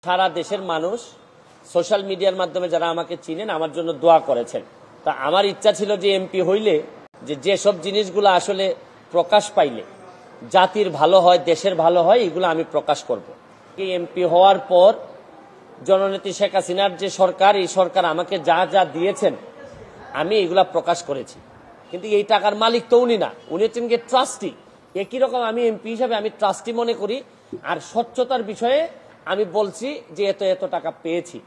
সারা দেশের মানুষ সোশ্যাল মিডিয়ার মাধ্যমে যারা আমাকে চিনেন আমার জন্য দোয়া করেছেন। তা আমার ইচ্ছা ছিল যে এমপি হইলে যেসব জিনিসগুলো আসলে প্রকাশ পাইলে জাতির ভালো হয়, দেশের ভালো হয়, এগুলো আমি প্রকাশ করব। এই এমপি হওয়ার পর জননেত্রী শেখ হাসিনার যে সরকার, এই সরকার আমাকে যা যা দিয়েছেন আমি এগুলা প্রকাশ করেছি। কিন্তু এই টাকার মালিক তো উনি না, উনি হচ্ছেন গিয়ে ট্রাস্টি। একই রকম আমি এমপি হিসাবে আমি ট্রাস্টি মনে করি। আর স্বচ্ছতার বিষয়ে আমি বলছি যে এত এত টাকা পেয়েছি।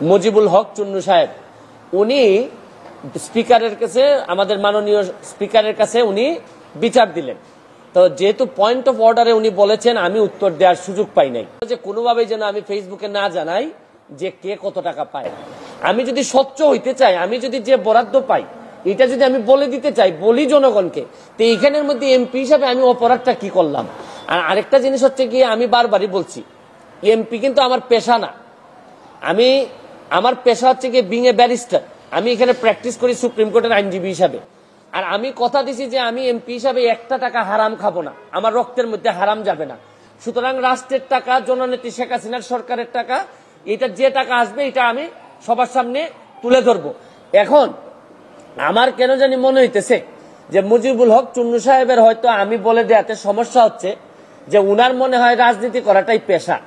মুজিবুল হক চুন্নু সাহেব উনি স্পিকারের কাছে, আমাদের মাননীয় স্পিকারের কাছে উনি বিচার দিলেন। তো যেহেতু পয়েন্ট অফ অর্ডারে উনি বলেছেন, আমি উত্তর দেওয়ার সুযোগ পাই নাই যে কোনোভাবেই যেন আমি ফেসবুকে না জানাই যে কে কত টাকা পায়। আমি যদি স্বচ্ছ হইতে চাই, আমি যদি যে বরাদ্দ পাই এটা যদি আমি বলে দিতে চাই, বলি জনগণকে, তো এইখানের মধ্যে এমপি হিসাবে আমি অপরাধটা কি করলাম? আর আরেকটা জিনিস হচ্ছে গিয়ে, আমি বারবারই বলছি এমপি কিন্তু আমার পেশা না। আমার পেশা হচ্ছে গিয়ে বিং এ ব্যারিস্টার। আমি এখানে প্র্যাকটিস করি সুপ্রিম কোর্টের আইনজীবী হিসাবে। আর আমি কথা দিছি যে আমি এমপি হিসাবে একটা টাকা হারাম খাবো না, আমার রক্তের মধ্যে হারাম যাবে না। সুতরাং রাষ্ট্রের টাকা, জননেত্রী শেখ হাসিনার সরকারের টাকা, এটা যে টাকা আসবে এটা আমি সবার সামনে তুলে ধরবো। এখন আমার কেন জানি মনে হইতেছে যে মুজিবুল হক চুন্নু সাহেবের হয়তো আমি বলে দেওয়াতে সমস্যা হচ্ছে, যে উনার মনে হয় রাজনীতি করাটাই পেশা।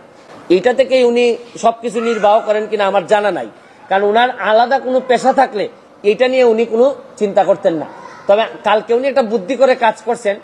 এইটা থেকেই উনি সবকিছু নির্বাহ করেন কিনা আমার জানা নাই। কারণ উনার আলাদা কোনো পেশা থাকলে এটা নিয়ে উনি কোনো চিন্তা করতেন না। তবে কালকে উনি একটা বুদ্ধি করে কাজ করছেন।